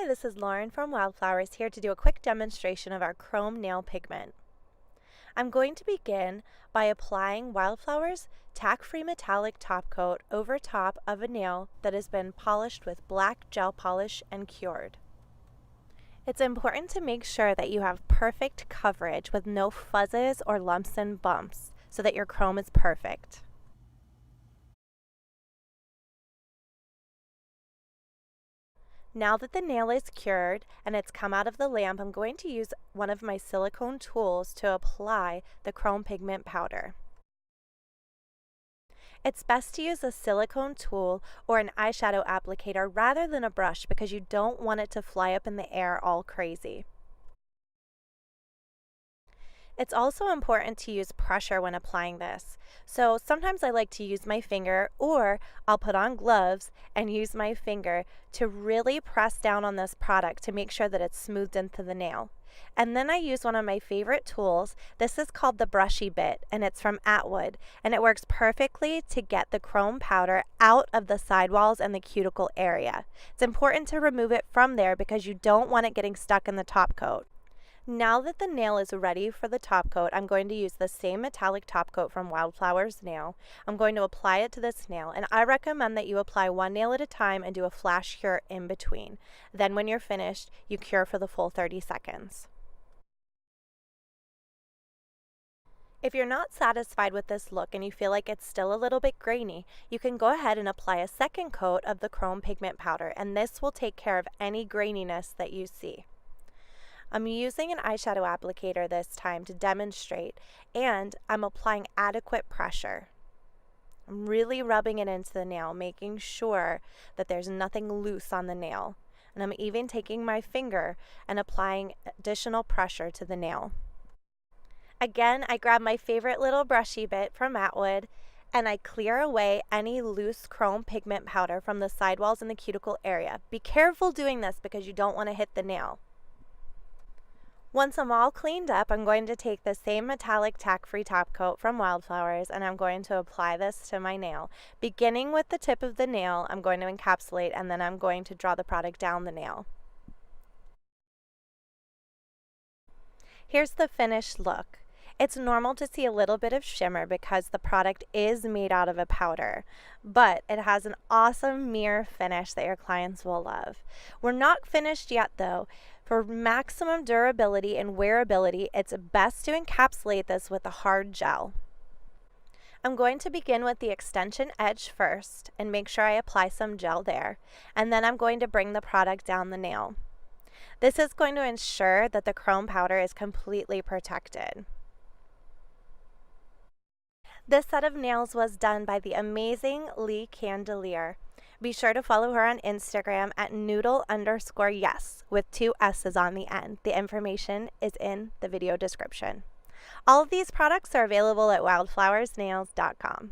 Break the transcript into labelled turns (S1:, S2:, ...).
S1: Hi, this is Lauren from Wildflowers here to do a quick demonstration of our chrome nail pigment. I'm going to begin by applying Wildflowers tack-free metallic top coat over top of a nail that has been polished with black gel polish and cured. It's important to make sure that you have perfect coverage with no fuzzes or lumps and bumps so that your chrome is perfect. Now that the nail is cured and it's come out of the lamp, I'm going to use one of my silicone tools to apply the chrome pigment powder. It's best to use a silicone tool or an eyeshadow applicator rather than a brush because you don't want it to fly up in the air all crazy. It's also important to use pressure when applying this. So sometimes I like to use my finger, or I'll put on gloves and use my finger to really press down on this product to make sure that it's smoothed into the nail. And then I use one of my favorite tools. This is called the brushy bit, and it's from Atwood, and it works perfectly to get the chrome powder out of the sidewalls and the cuticle area. It's important to remove it from there because you don't want it getting stuck in the top coat. Now that the nail is ready for the top coat, I'm going to use the same metallic top coat from Wildflowers nail. I'm going to apply it to this nail, and I recommend that you apply one nail at a time and do a flash cure in between. Then when you're finished, you cure for the full 30 seconds. If you're not satisfied with this look and you feel like it's still a little bit grainy, you can go ahead and apply a second coat of the chrome pigment powder, and this will take care of any graininess that you see. I'm using an eyeshadow applicator this time to demonstrate, and I'm applying adequate pressure. I'm really rubbing it into the nail, making sure that there's nothing loose on the nail. And I'm even taking my finger and applying additional pressure to the nail. Again, I grab my favorite little brushy bit from Atwood, and I clear away any loose chrome pigment powder from the sidewalls and the cuticle area. Be careful doing this because you don't want to hit the nail. Once I'm all cleaned up, I'm going to take the same metallic tack-free top coat from Wildflowers, and I'm going to apply this to my nail. Beginning with the tip of the nail, I'm going to encapsulate, and then I'm going to draw the product down the nail. Here's the finished look. It's normal to see a little bit of shimmer because the product is made out of a powder, but it has an awesome mirror finish that your clients will love. We're not finished yet though. For maximum durability and wearability, it's best to encapsulate this with a hard gel. I'm going to begin with the extension edge first and make sure I apply some gel there, and then I'm going to bring the product down the nail. This is going to ensure that the chrome powder is completely protected. This set of nails was done by the amazing Lee Candelier. Be sure to follow her on Instagram at noodle_yes with 2 S's on the end. The information is in the video description. All of these products are available at wildflowersnails.com.